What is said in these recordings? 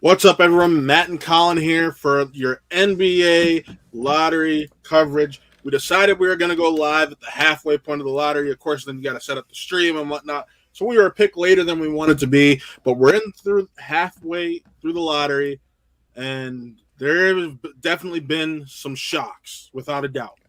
What's up, everyone? Matt and Colin here for your NBA lottery coverage. We decided we were going to go live at the halfway point of the lottery. Of course, then you got to set up the stream and whatnot. So we were a pick later than we wanted to be, but we're in through halfway through the lottery, and there have definitely been some shocks, without a doubt.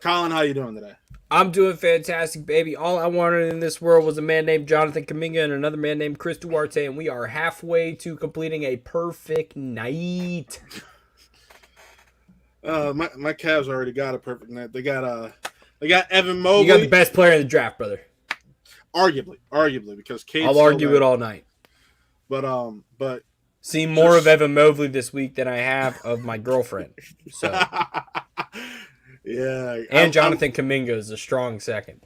Colin, how you doing today? I'm doing fantastic, baby. All I wanted in this world was a man named Jonathan Kaminga and another man named Chris Duarte, and we are halfway to completing a perfect night. My Cavs already got a perfect night. They got Evan Mobley. You got the best player in the draft, brother. Arguably, because Cade. I'll argue it all night. But seen more of Evan Mobley this week than I have of my girlfriend. So yeah, and Jonathan Kaminga is a strong second.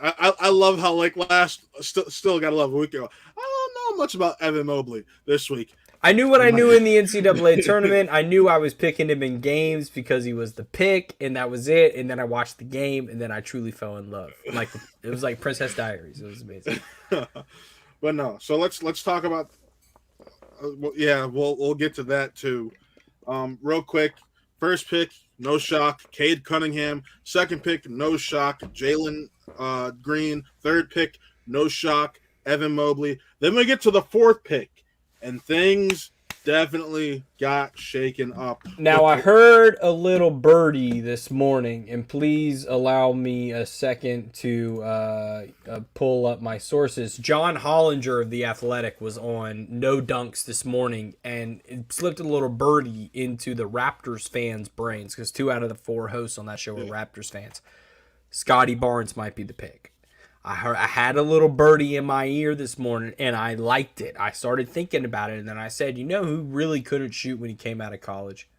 I love how still gotta love a week ago. I don't know much about Evan Mobley this week. I knew what I knew in the NCAA tournament. I knew I was picking him in games because he was the pick, and that was it. And then I watched the game, and then I truly fell in love. Like it was like Princess Diaries. It was amazing. But no, so let's talk about. We'll get to that too. Real quick, first pick, no shock, Cade Cunningham. Second pick, no shock, Jalen Green. Third pick, no shock, Evan Mobley. Then we get to the fourth pick, and things definitely got shaken up. Now, I heard a little birdie this morning, and please allow me a second to pull up my sources. John Hollinger of The Athletic was on No Dunks this morning, and it slipped a little birdie into the Raptors fans' brains, because 2 out of the 4 hosts on that show were Raptors fans. Scotty Barnes might be the pick. I had a little birdie in my ear this morning, and I liked it. I started thinking about it, and then I said, you know who really couldn't shoot when he came out of college?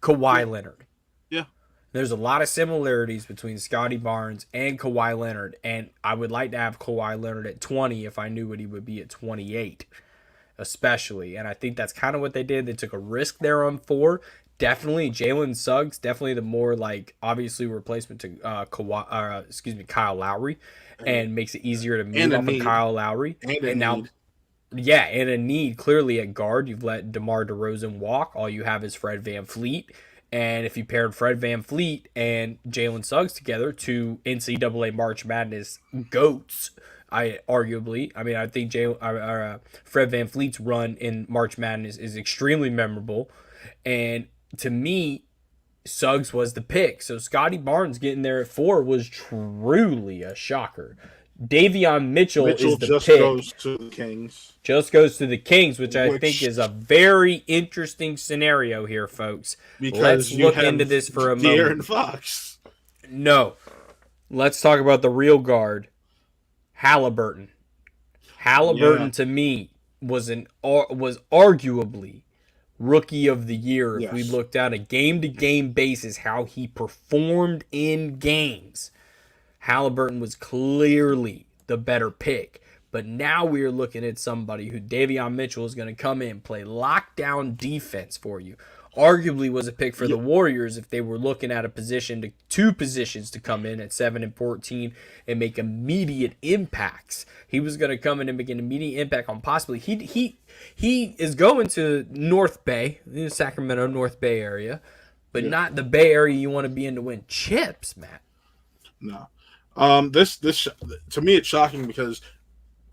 Kawhi Leonard. Yeah. There's a lot of similarities between Scotty Barnes and Kawhi Leonard, and I would like to have Kawhi Leonard at 20 if I knew what he would be at 28, especially. And I think that's kind of what they did. They took a risk there on 4. Definitely Jalen Suggs, definitely the more obviously replacement to Kyle Lowry, and makes it easier to move off of Kyle Lowry. And now, and a need clearly at guard. You've let DeMar DeRozan walk. All you have is Fred VanVleet. And if you paired Fred VanVleet and Jalen Suggs together, 2 NCAA March Madness goats, I think Fred VanVleet's run in March Madness is extremely memorable. And to me, Suggs was the pick. So Scotty Barnes getting there at 4 was truly a shocker. Davion Mitchell is the just pick. Goes to the Kings. Just goes to the Kings, which I think is a very interesting scenario here, folks. Because let's look into this for a moment. De'Aaron Fox. No. Let's talk about the real guard, Halliburton. Halliburton to me was arguably Rookie of the Year if we looked at a game-to-game basis how he performed in games. Halliburton was clearly the better pick. But now we are looking at somebody who Davion Mitchell is going to come in, play lockdown defense for you. Arguably was a pick for the Warriors if they were looking at two positions to come in at 7 and 14 and make immediate impacts. He was going to come in and make an immediate impact on possibly. He is going to North Bay, the Sacramento North Bay area, but not the Bay Area you want to be in to win chips, Matt. No. This to me it's shocking because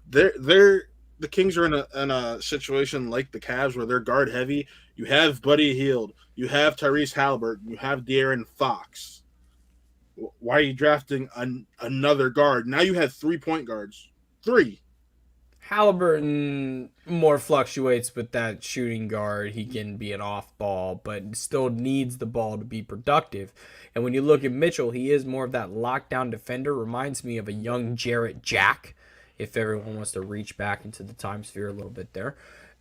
the Kings are in a situation like the Cavs where they're guard heavy. You have Buddy Hield, you have Tyrese Halliburton, you have De'Aaron Fox. Why are you drafting another guard? Now you have 3 point guards. 3. Halliburton more fluctuates with that shooting guard. He can be an off ball, but still needs the ball to be productive. And when you look at Mitchell, he is more of that lockdown defender. Reminds me of a young Jarrett Jack, if everyone wants to reach back into the time sphere a little bit there.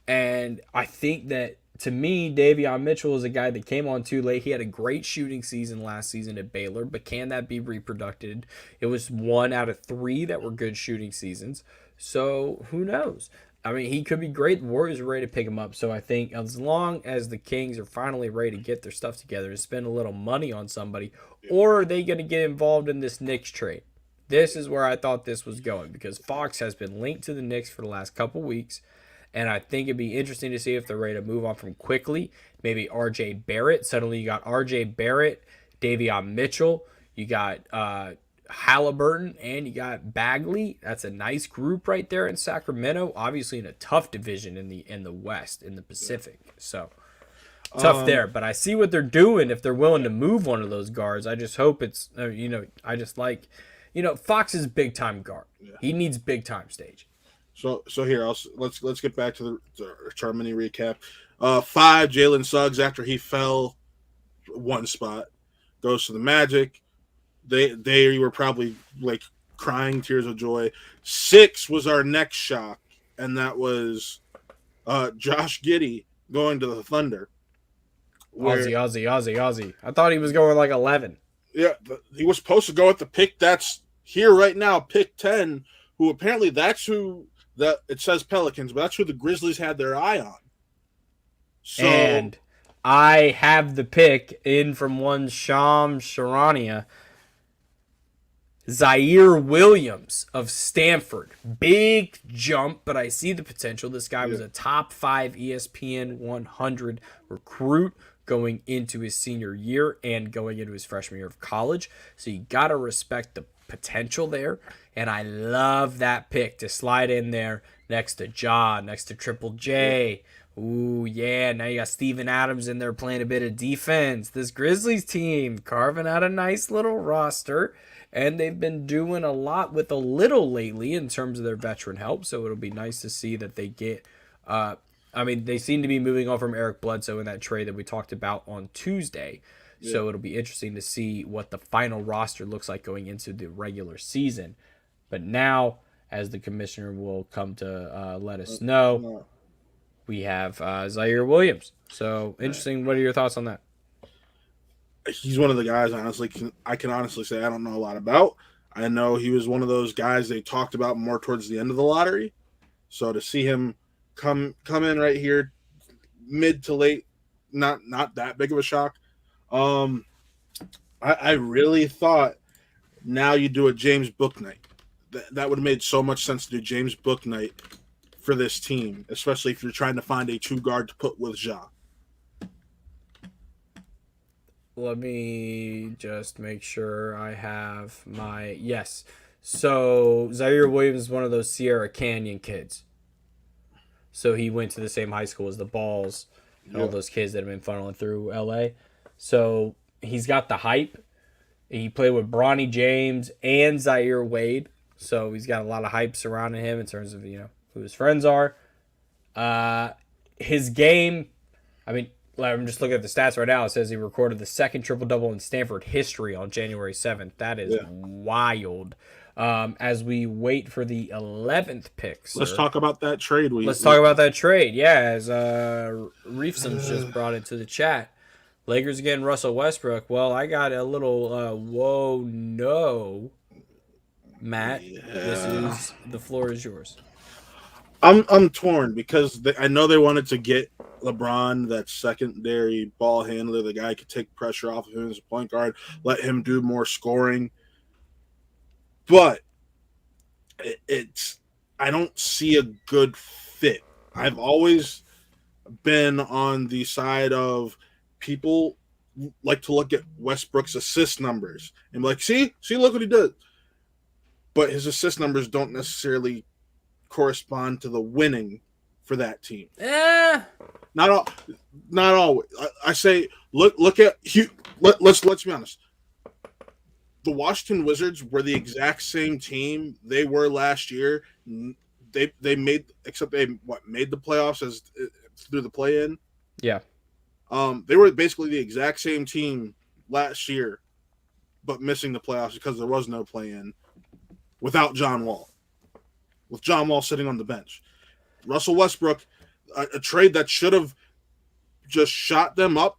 And I think that, to me, Davion Mitchell is a guy that came on too late. He had a great shooting season last season at Baylor, but can that be reproduced? It was 1 out of 3 that were good shooting seasons. So who knows? I mean, he could be great. The Warriors are ready to pick him up. So I think as long as the Kings are finally ready to get their stuff together and spend a little money on somebody, or are they going to get involved in this Knicks trade? This is where I thought this was going, because Fox has been linked to the Knicks for the last couple weeks. And I think it'd be interesting to see if they're ready to move on from quickly. Maybe R.J. Barrett. Suddenly you got R.J. Barrett, Davion Mitchell. You got Halliburton, and you got Bagley. That's a nice group right there in Sacramento. Obviously in a tough division in the West, in the Pacific. So tough there. But I see what they're doing if they're willing to move one of those guards. I just hope it's I just like Fox is big time guard. Yeah. He needs big time stage. So here, let's get back to the Charmini recap. 5, Jalen Suggs, after he fell one spot, goes to the Magic. They were probably like crying tears of joy. 6 was our next shock, and that was Josh Giddey going to the Thunder. Aussie. I thought he was going like 11. Yeah, he was supposed to go at the pick that's here right now, pick 10, who apparently that's who that it says Pelicans, but that's who the Grizzlies had their eye on. So, and I have the pick in from one Sham Sharania. Zaire Williams of Stanford. Big jump, but I see the potential. This guy was a top 5 ESPN 100 recruit going into his senior year and going into his freshman year of college. So you got to respect the potential there. And I love that pick to slide in there next to Ja, next to Triple J. Ooh, yeah. Now you got Steven Adams in there playing a bit of defense. This Grizzlies team carving out a nice little roster. And they've been doing a lot with a little lately in terms of their veteran help. So it'll be nice to see that they get they seem to be moving on from Eric Bledsoe in that trade that we talked about on Tuesday. Yeah. So it'll be interesting to see what the final roster looks like going into the regular season. But now, as the commissioner will come to let us know, we have Zaire Williams. So interesting. What are your thoughts on that? He's one of the guys, honestly, I can honestly say I don't know a lot about. I know he was one of those guys they talked about more towards the end of the lottery. So to see him come in right here, mid to late, not that big of a shock. I really thought now you do a James Bouknight. That would have made so much sense to do James Bouknight for this team, especially if you're trying to find a 2 guard to put with Ja. Let me just make sure I have my... Yes. So, Zaire Williams is one of those Sierra Canyon kids. So, he went to the same high school as the Balls and all those kids that have been funneling through L.A. So, he's got the hype. He played with Bronny James and Zaire Wade. So, he's got a lot of hype surrounding him in terms of, who his friends are. His game... I'm just looking at the stats right now. It says he recorded the second triple-double in Stanford history on January 7th. That is wild. As we wait for the 11th pick, sir. Let's talk about that trade. Talk about that trade. Yeah, as Reefsums just brought it to the chat. Lakers again, Russell Westbrook. Well, I got a little whoa, no. Matt, the floor is yours. I'm torn because I know they wanted to get LeBron, that secondary ball handler, the guy could take pressure off of him as a point guard, let him do more scoring. But I don't see a good fit. I've always been on the side of people like to look at Westbrook's assist numbers and be like, see, look what he did. But his assist numbers don't necessarily correspond to the winning for that team. Not always. I say look at let's be honest. The Washington Wizards were the exact same team they were last year. They made the playoffs as through the play-in. Yeah. They were basically the exact same team last year, but missing the playoffs because there was no play-in without John Wall. With John Wall sitting on the bench. Russell Westbrook, a trade that should have just shot them up,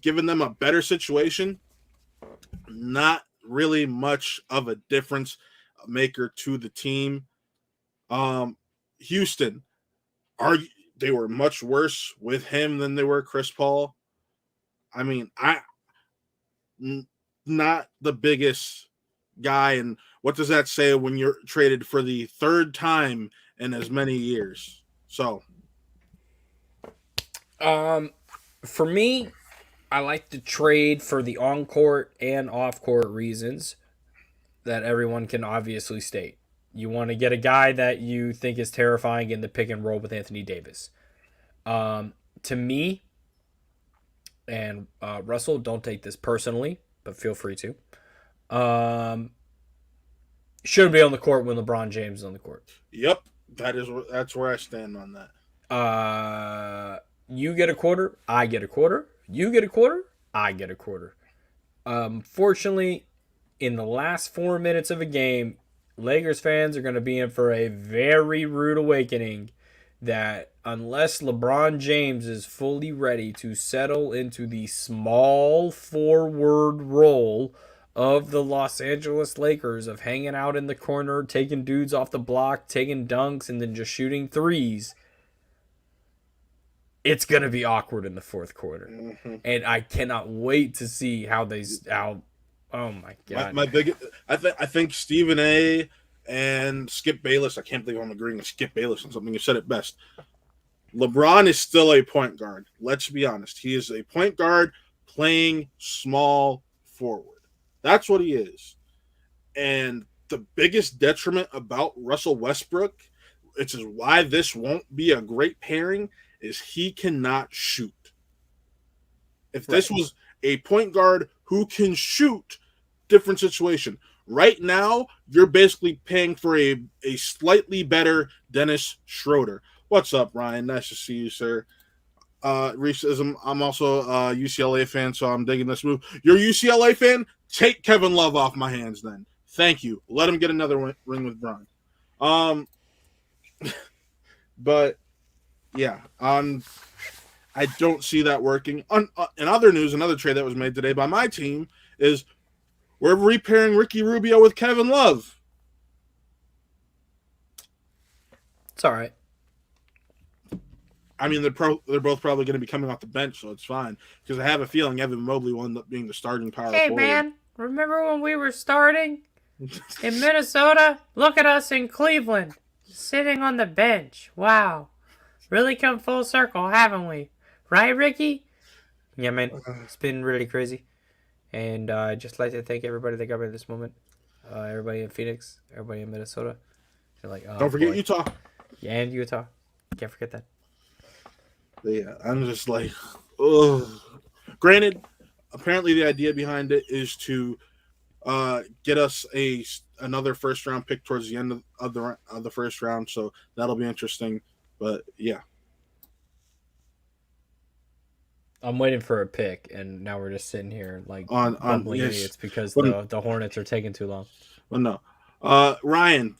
given them a better situation. Not really much of a difference maker to the team. Houston, they were much worse with him than they were Chris Paul. I mean, not the biggest guy, and what does that say when you're traded for the 3rd time in as many years? So, For me, I like to trade for the on court and off court reasons that everyone can obviously state. You want to get a guy that you think is terrifying in the pick and roll with Anthony Davis. To me, and Russell, don't take this personally, but feel free to. Um, should be on the court when LeBron James is on the court. yep, that's where I stand on that. You get a quarter, I get a quarter. You get a quarter, I get a quarter. Fortunately, in the last 4 minutes of a game, Lakers fans are going to be in for a very rude awakening that unless LeBron James is fully ready to settle into the small forward role of the Los Angeles Lakers of hanging out in the corner, taking dudes off the block, taking dunks, and then just shooting threes, it's going to be awkward in the fourth quarter. Mm-hmm. And I cannot wait to see how oh my god. I think Stephen A. and Skip Bayless. I can't believe I'm agreeing with Skip Bayless on something. You said it best. LeBron is still a point guard. Let's be honest. He is a point guard playing small forward. That's what he is. And the biggest detriment about Russell Westbrook, which is why this won't be a great pairing, is he cannot shoot. If this was a point guard who can shoot, different situation. Right now, you're basically paying for a slightly better Dennis Schroeder. What's up, Ryan? Nice to see you, sir. Reese says I'm also a UCLA fan, so I'm digging this move. You're a UCLA fan? Take Kevin Love off my hands then. Thank you. Let him get another ring with Brian. But yeah, I don't see that working. In other news, another trade that was made today by my team is we're repairing Ricky Rubio with Kevin Love. It's all right. I mean, they're both probably going to be coming off the bench, so it's fine. Because I have a feeling Evan Mobley will end up being the starting power forward. Hey, man, remember when we were starting in Minnesota? Look at us in Cleveland, sitting on the bench. Wow. Really come full circle, haven't we? Right, Ricky? Yeah, man. It's been really crazy. And I'd just like to thank everybody that got me at this moment. Everybody in Phoenix, everybody in Minnesota. Like, don't forget Utah. Yeah, and Utah. Can't forget that. Yeah, I'm just like, ugh. Granted, apparently the idea behind it is to get us another first round pick towards the end of the first round, so that'll be interesting. But yeah, I'm waiting for a pick, and now we're just sitting here like bumbling idiots because the Hornets are taking too long. Well, no, Ryan,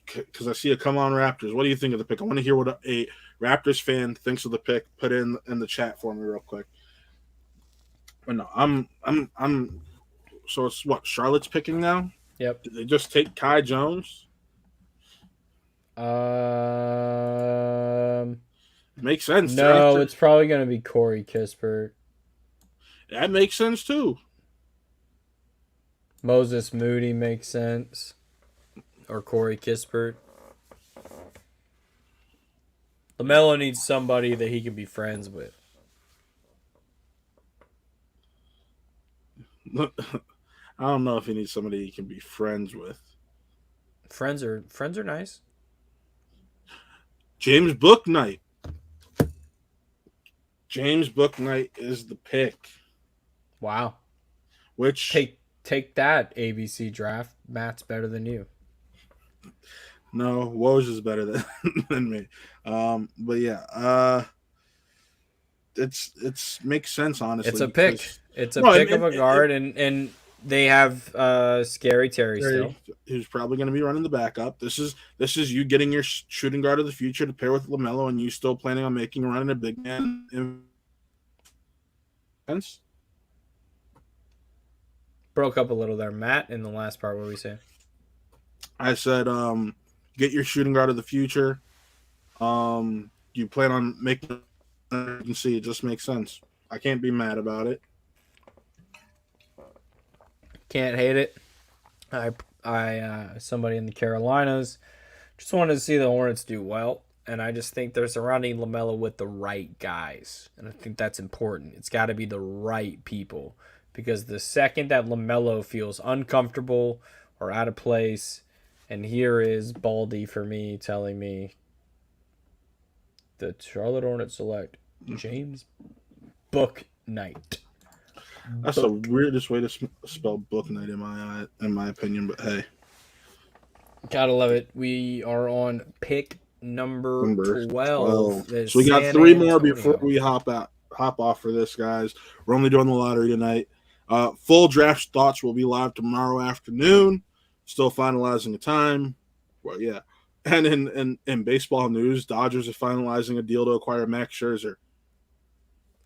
because I see a come on Raptors. What do you think of the pick? I want to hear what a Raptors fan thinks of the pick. Put it in the chat for me real quick. But no, I'm. So it's what Charlotte's picking now. Yep. Did they just take Kai Jones? Makes sense. No, it's probably going to be Corey Kispert. That makes sense too. Moses Moody makes sense. Or Corey Kispert. LaMelo needs somebody that he can be friends with. I don't know if he needs somebody he can be friends with. Friends are nice. James Bouknight. James Bouknight is the pick. Wow. Which take that ABC draft. Matt's better than you. No, Woj is better than me. But yeah, it's makes sense honestly. It's a pick. It's a pick of a guard, and they have Scary Terry still, who's probably going to be running the backup. This is you getting your shooting guard of the future to pair with LaMelo, and you still planning on making a run in a big man. Sense? Broke up a little there, Matt. In the last part, what were we saying? I said, get your shooting guard of the future. You plan on making. You can see it just makes sense. I can't be mad about it. Can't hate it. I somebody in the Carolinas just wanted to see the Hornets do well, And I just think they're surrounding LaMelo with the right guys. And I think that's important. It's got to be the right people. Because the second that LaMelo feels uncomfortable or out of place, and here is Baldy for me telling me the Charlotte Hornets select James Book Knight. That's the weirdest way to spell book night in my opinion. But hey, Gotta love it. We are on pick number number 12. 12. So we got San 3 more before Antonio. we hop off for this, guys. We're only doing the lottery tonight. Full draft thoughts will be live tomorrow afternoon. Still finalizing the time. Well, yeah. And in baseball news, Dodgers are finalizing a deal to acquire Max Scherzer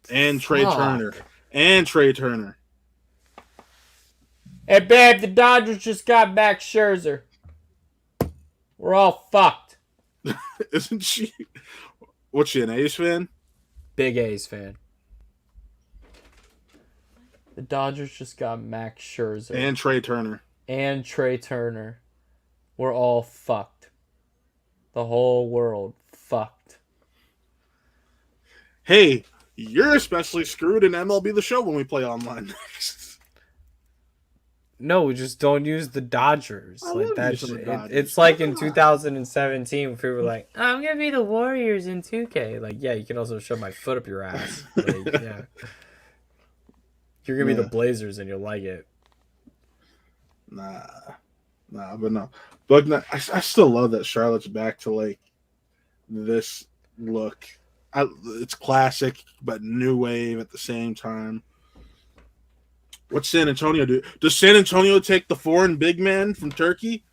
and Trey Turner. Hey, babe, the Dodgers just got back Scherzer. We're all fucked. Isn't she? What's she, an A's fan? Big A's fan. The Dodgers just got Max Scherzer. And Trey Turner. We're all fucked. The whole world fucked. Hey, you're especially screwed in MLB The Show when we play online next. No, we just don't use the Dodgers. I Like love that's using the Dodgers. it's like in 2017 when people were like, "I'm gonna be the Warriors in 2K." Like, yeah, you can also shove my foot up your ass. Like, yeah, you're gonna be the Blazers and you'll like it. Nah, but no. But no, I still love that Charlotte's back to like this look. It's classic, but new wave at the same time. What's San Antonio do? Does San Antonio take the foreign big man from Turkey?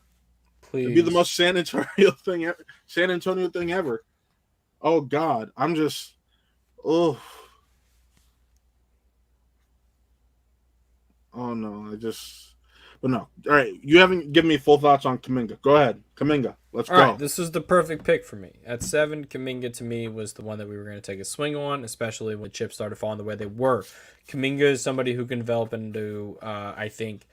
Please. It'd be the most San Antonio thing ever. Oh God, I'm just, oh no, but no. All right, you haven't given me full thoughts on Kuminga. Go ahead, Kuminga. Let's go. All right, this was the perfect pick for me. At 7, Kuminga to me was the one that we were going to take a swing on, especially when chips started falling the way they were. Kuminga is somebody who can develop into, I think,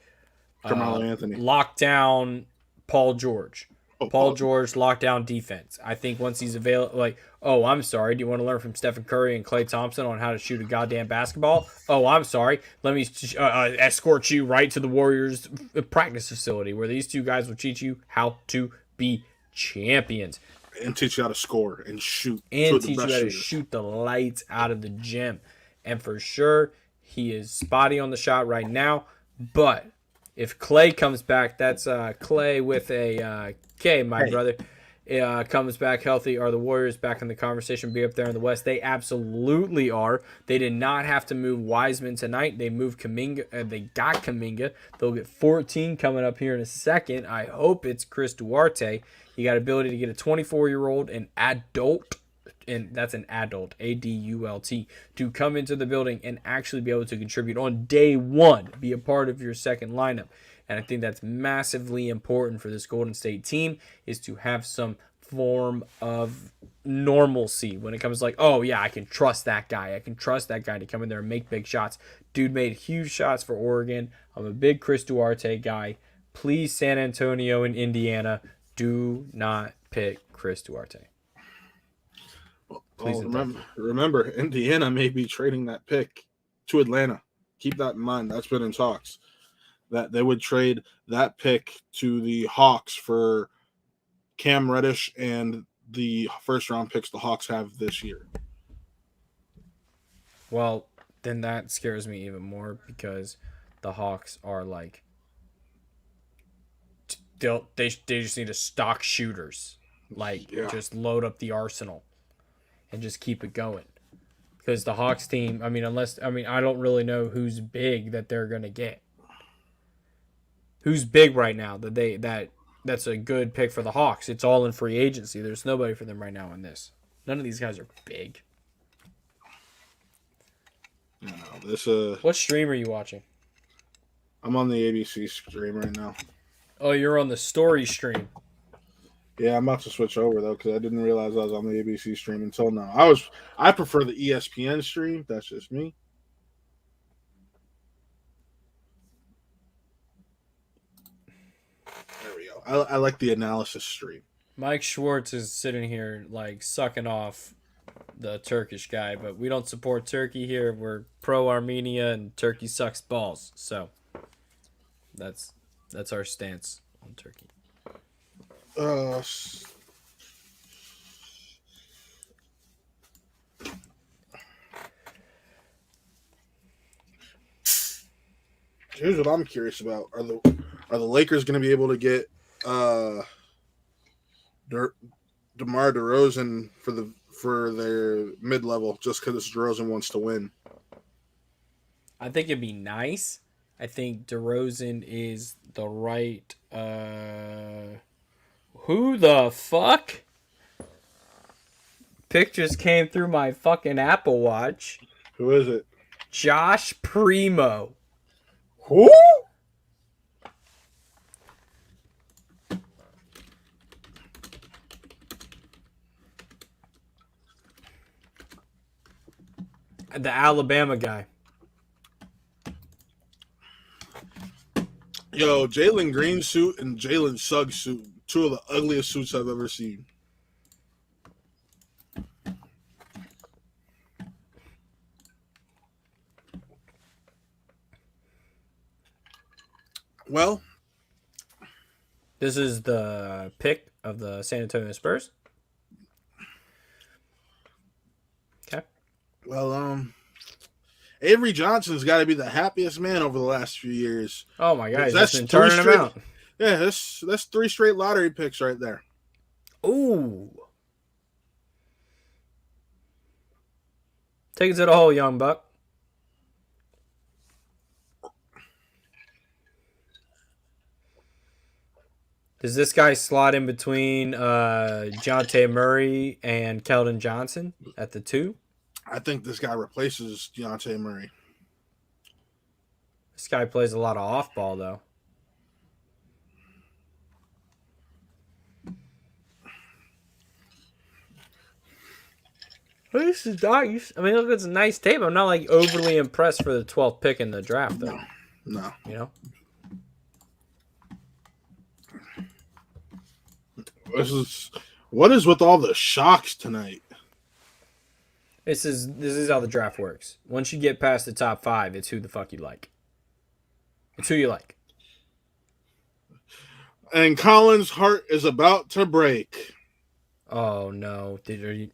Carmelo Anthony. Lockdown Paul George. Paul George lockdown defense. I think once he's available, like, oh, I'm sorry. Do you want to learn from Stephen Curry and Klay Thompson on how to shoot a goddamn basketball? Oh, I'm sorry. Let me escort you right to the Warriors practice facility where these two guys will teach you how to be champions and teach you how to score and shoot and teach you how to shoot the lights out of the gym. And for sure, he is spotty on the shot right now. But if Klay comes back, that's Klay with a K, my brother. Comes back healthy. Are the Warriors back in the conversation? Be up there in the West? They absolutely are. They did not have to move Wiseman tonight. They moved Kuminga. They got Kuminga. They'll get 14 coming up here in a second. I hope it's Chris Duarte. He got ability to get a 24-year-old, an adult, and that's an adult, A-D-U-L-T, to come into the building and actually be able to contribute on day one, be a part of your second lineup. And I think that's massively important for this Golden State team, is to have some form of normalcy when it comes to like, oh, yeah, I can trust that guy. I can trust that guy to come in there and make big shots. Dude made huge shots for Oregon. I'm a big Chris Duarte guy. Please, San Antonio and Indiana, do not pick Chris Duarte. Please remember, Indiana may be trading that pick to Atlanta. Keep that in mind. That's been in talks. That they would trade that pick to the Hawks for Cam Reddish and the first-round picks the Hawks have this year. Well, then that scares me even more because the Hawks are like they just need to stock shooters, just load up the arsenal and just keep it going. Because the Hawks team, I don't really know who's big that they're gonna get. Who's big right now that's a good pick for the Hawks? It's all in free agency. There's nobody for them right now in this. None of these guys are big. What stream are you watching? I'm on the ABC stream right now. Oh, you're on the story stream. Yeah, I'm about to switch over though because I didn't realize I was on the ABC stream until now. I prefer the ESPN stream. That's just me. There we go. I like the analysis stream. Mike Schwartz is sitting here like sucking off the Turkish guy, but we don't support Turkey here. We're pro Armenia and Turkey sucks balls. So that's our stance on Turkey. Uh, Here's what I'm curious about: are the Lakers going to be able to get DeMar DeRozan for their mid level just because DeRozan wants to win? I think it'd be nice. I think DeRozan is the right. Who the fuck? Pictures came through my fucking Apple Watch. Who is it? Josh Primo. Who? The Alabama guy. Yo, Jalen Green suit and Jalen Suggs suit, two of the ugliest suits I've ever seen. Well, this is the pick of the San Antonio Spurs. Okay. Well, Avery Johnson's got to be the happiest man over the last few years. Oh my God, that's been turning him out. Yeah, that's 3 straight lottery picks right there. Ooh. Take it to the hole, young buck. Does this guy slot in between Dejounte Murray and Keldon Johnson at the 2? I think this guy replaces Dejounte Murray. This guy plays a lot of off ball, though. This is nice. I mean, look, it's a nice tape. I'm not like overly impressed for the 12th pick in the draft, though. No. You know? What is with all the shocks tonight? This is how the draft works. Once you get past the top 5, it's who the fuck you like. It's who you like. And Colin's heart is about to break. Oh no! Adrian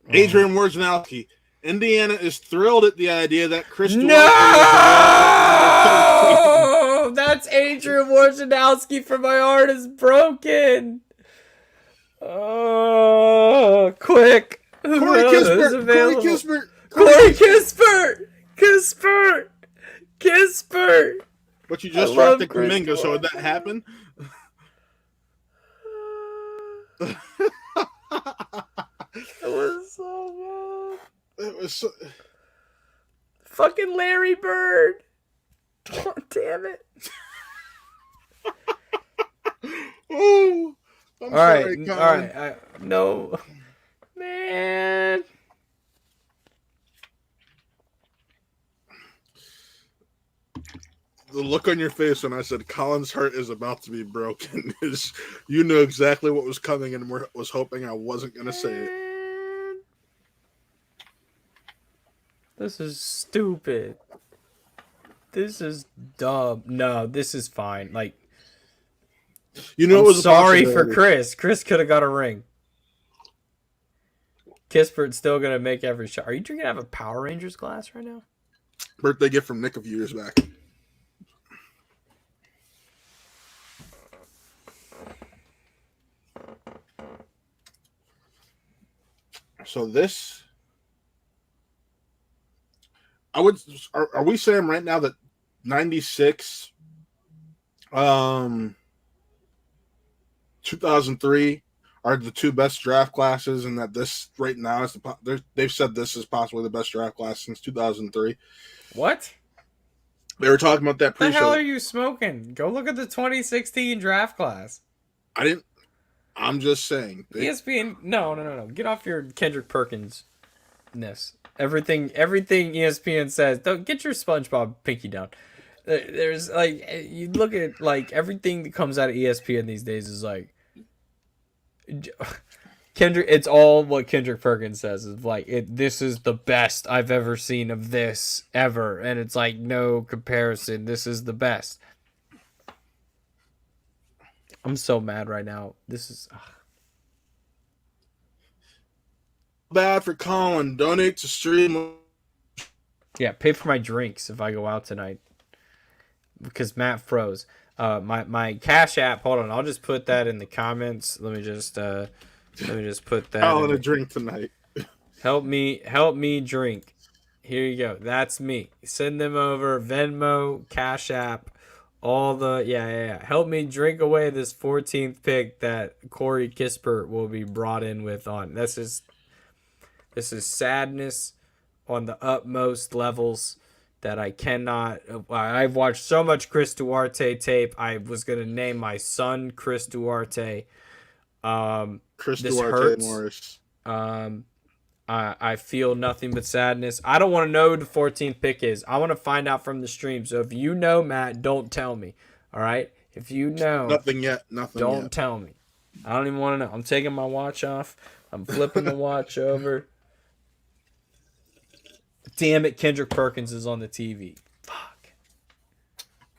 Wojnarowski. Indiana is thrilled at the idea that Chris Duarte No! That's Adrian Wojnarowski for my heart is broken. Oh, quick! Corey Kispert. Kispert. But you just drafted Kuminga, so would that happen? It was so good. It was so... Fucking Larry Bird. Oh, damn it. Oh, I'm sorry, Colin. All right. No, man. The look on your face when I said Colin's heart is about to be broken is you knew exactly what was coming and was hoping I wasn't going to say it. This is stupid. This is dumb. No, this is fine. like. You know, it was sorry for Chris. Chris could have got a ring. Kispert's still gonna make every shot. Are you drinking out of a Power Rangers glass right now? Birthday gift from Nick a few years back. So this, are we saying right now that 96, 2003 are the 2 best draft classes, and that this right now is they've said this is possibly the best draft class since 2003. What? They were talking about that pre-show. What the hell are you smoking? Go look at the 2016 draft class. I'm just saying. ESPN. No. Get off your Kendrick Perkins-ness. Everything ESPN says. Don't get your SpongeBob pinky down. There's like you look at like everything that comes out of ESPN these days is like Kendrick, it's all what Kendrick Perkins says is like this is the best I've ever seen of this ever, and it's like no comparison. This is the best. I'm so mad right now. This is Bad for Colin. Donate to stream. yeah. Pay for my drinks if I go out tonight because Matt froze. My Cash App. Hold on, I'll just put that in the comments. Let me just put that. Colin a drink tonight. Help me drink. Here you go. That's me. Send them over Venmo, Cash App, all the yeah. Help me drink away this 14th pick that Corey Kispert will be brought in with on. This is sadness on the utmost levels that I cannot. I've watched so much Chris Duarte tape. I was gonna name my son Chris Duarte. Chris This Duarte hurts. Morris. I feel nothing but sadness. I don't want to know who the 14th pick is. I want to find out from the stream. So if you know, Matt, don't tell me. All right? If you know, Nothing yet. Nothing don't yet. tell me. I don't even want to know. I'm taking my watch off. I'm flipping the watch over. Damn it, Kendrick Perkins is on the TV. Fuck.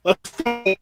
Let's go.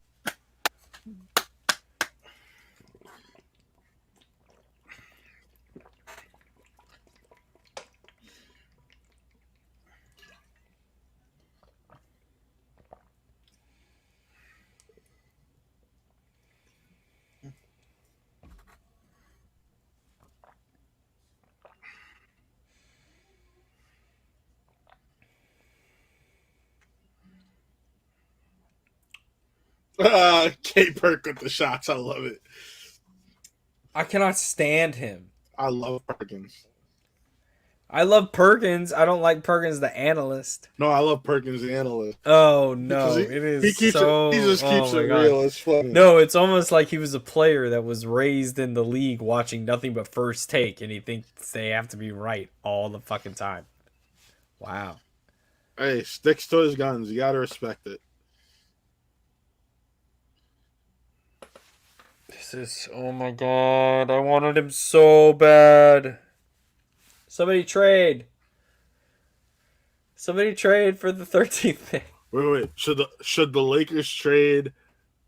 K-Perk with the shots. I love it. I cannot stand him. I love Perkins. I love Perkins. I don't like Perkins the analyst. No, I love Perkins the analyst. Oh no, He keeps so. He just keeps oh it God. real. It's funny. No, it's almost like he was a player that was raised in the league watching nothing but First Take, and he thinks they have to be right all the fucking time. Wow. Hey, sticks to his guns. You gotta respect it. This is, oh my God, I wanted him so bad. Somebody trade for the 13th pick. Wait. Should the Lakers trade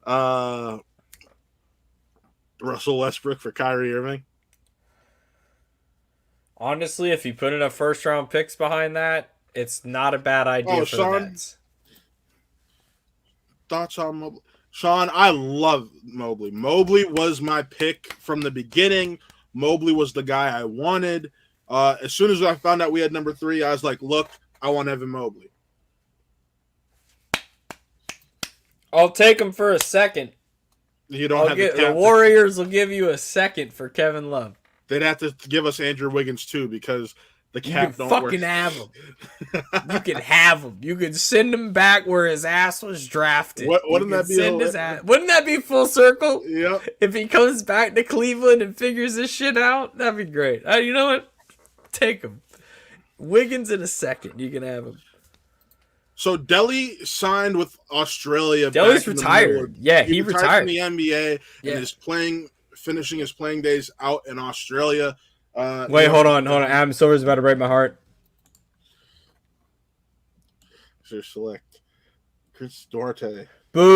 Russell Westbrook for Kyrie Irving? Honestly, if you put enough first round picks behind that, it's not a bad idea for the Nets. Thoughts on Mobley? Sean, I love Mobley. Mobley was my pick from the beginning. Mobley was the guy I wanted. As soon as I found out we had number 3, I was like, look, I want Evan Mobley. I'll take him for a second. You don't have the Warriors will give you a second for Kevin Love. They'd have to give us Andrew Wiggins too because the cap don't work. You can have him. You can have him. You can send him back where his ass was drafted. Wouldn't that be Wouldn't that be full circle? Yep. If he comes back to Cleveland and figures this shit out, that'd be great. You know what? Take him. Wiggins in a second. You can have him. So Delly signed with Australia. Delly's retired. Yeah, he retired from the NBA and is finishing his playing days out in Australia. Wait, hold on. Adam Silver's about to break my heart. So select Chris Duarte. Boo!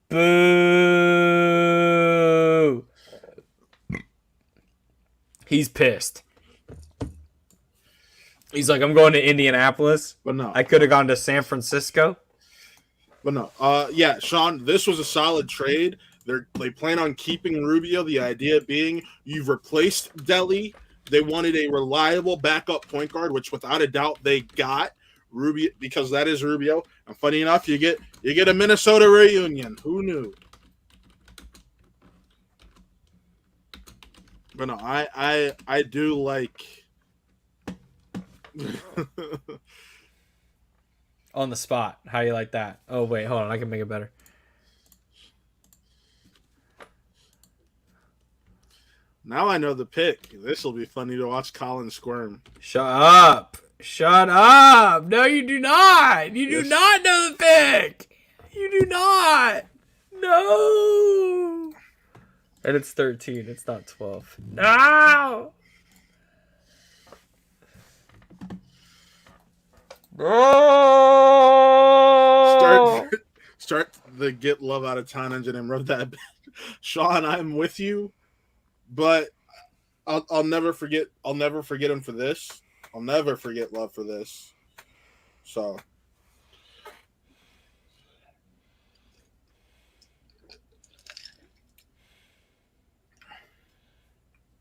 Boo! He's pissed. He's like, I'm going to Indianapolis. But no. I could have gone to San Francisco. But no. Yeah, Sean, this was a solid trade. They plan on keeping Rubio. The idea being you've replaced Delly. They wanted a reliable backup point guard, which without a doubt they got. Rubio, because that is Rubio. And funny enough, you get a Minnesota reunion. Who knew? But no, I do like On the spot. How you like that? Oh wait, hold on, I can make it better. Now I know the pick. This will be funny to watch Colin squirm. Shut up. Shut up. No, you do not. You do not know the pick. You do not. No. And it's 13. It's not 12. No! Start No! start the get love out of town engine and rub that. Sean, I'm with you, but I'll never forget. I'll never forget him for this. I'll never forget love for this. So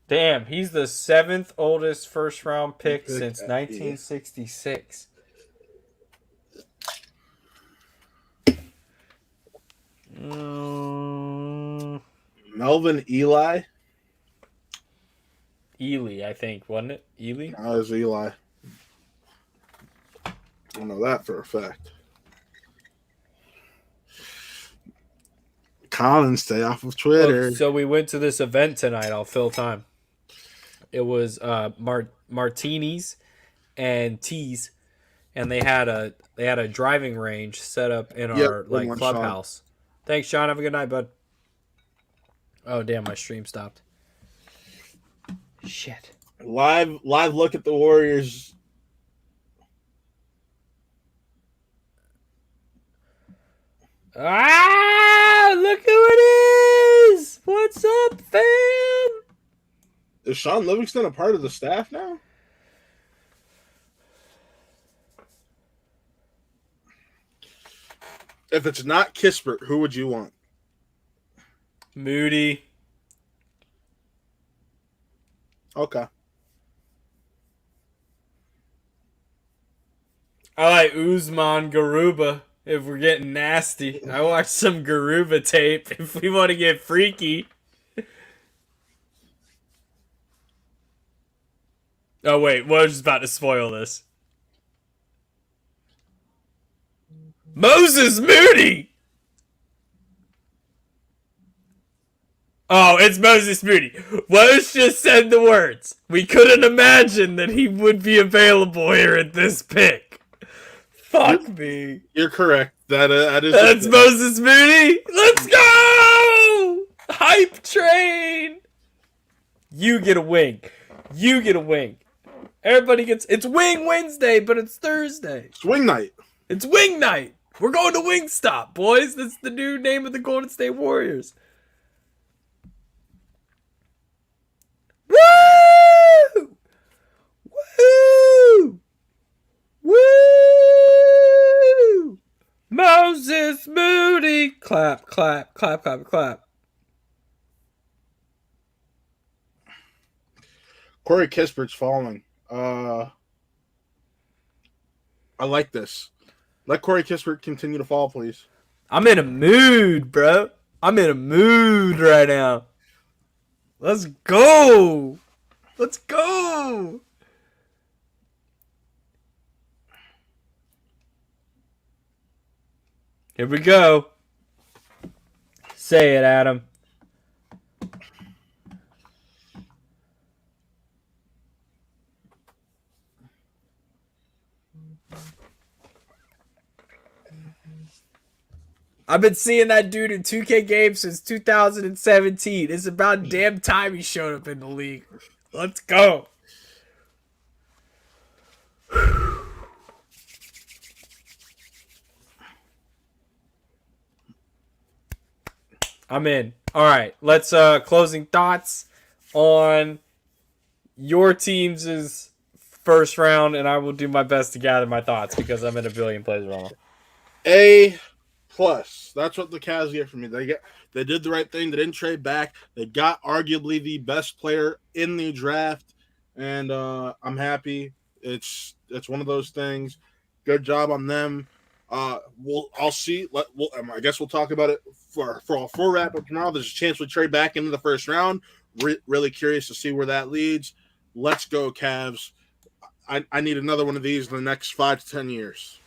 Damn, he's the 7th oldest first round pick since yeah. 1966. Melvin Eli. Ely, I think, wasn't it? Ely? No, it was Eli. I know that for a fact. Colin, stay off of Twitter. Look, so we went to this event tonight. I'll fill time. It was martinis and teas, and they had a driving range set up in our like clubhouse. Sean. Thanks, Sean. Have a good night, bud. Oh damn, my stream stopped. Shit. Live look at the Warriors. Ah, look who it is! What's up, fam? Is Sean Livingston a part of the staff now? If it's not Kispert, who would you want? Moody. Okay. I like Usman Garuba if we're getting nasty. I watched some Garuba tape if we want to get freaky. Oh, wait. Well, I was just about to spoil this. Moses Moody! Oh, it's Moses Moody. Woj just said the words. We couldn't imagine that he would be available here at this pick. Fuck me. You're correct. That's Moses Moody. Let's go! Hype train. You get a wing. You get a wing. Everybody gets. It's Wing Wednesday, but it's Thursday. It's wing night. It's wing night. We're going to Wingstop, boys. That's the new name of the Golden State Warriors. Woo! Woo! Woo! Moses Moody. Clap, clap, clap, clap, clap. Corey Kispert's falling. I like this. Let Corey Kispert continue to fall, please. I'm in a mood, bro. I'm in a mood right now. Let's go. Let's go. Here we go. Say it, Adam. I've been seeing that dude in 2K games since 2017. It's about damn time he showed up in the league. Let's go. I'm in. All right, let's closing thoughts on your team's first round, and I will do my best to gather my thoughts because I'm in a billion plays wrong. A+. That's what the Cavs get from me. They did the right thing. They didn't trade back. They got arguably the best player in the draft, and I'm happy. It's one of those things. Good job on them. I'll see. I guess we'll talk about it for a full wrap up tomorrow. There's a chance we trade back into the first round. Really curious to see where that leads. Let's go, Cavs. I need another one of these in the next 5 to 10 years.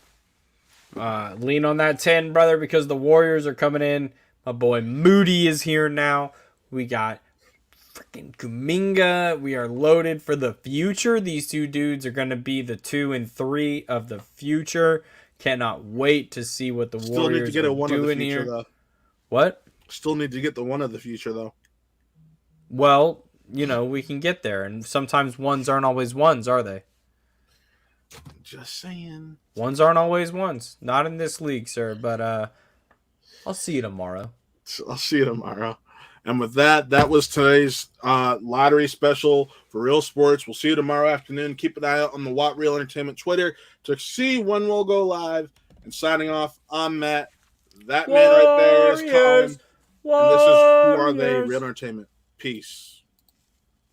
Lean on that 10, brother, because the Warriors are coming in. My boy Moody is here now. We got freaking Kuminga. We are loaded for the future. These two dudes are going to be the 2 and 3 of the future. Cannot wait to see what the Warriors are doing here. Though. What? Still need to get the one of the future, though. Well, we can get there, and sometimes ones aren't always ones, are they? Just saying. Ones aren't always ones. Not in this league, sir. But I'll see you tomorrow. So I'll see you tomorrow. And with that, that was today's lottery special for Real Sports. We'll see you tomorrow afternoon. Keep an eye out on the Watt Real Entertainment Twitter to see when we'll go live. And signing off, I'm Matt. That man right there is Warriors, Colin. And this is Who Are They? Warriors. Real Entertainment. Peace.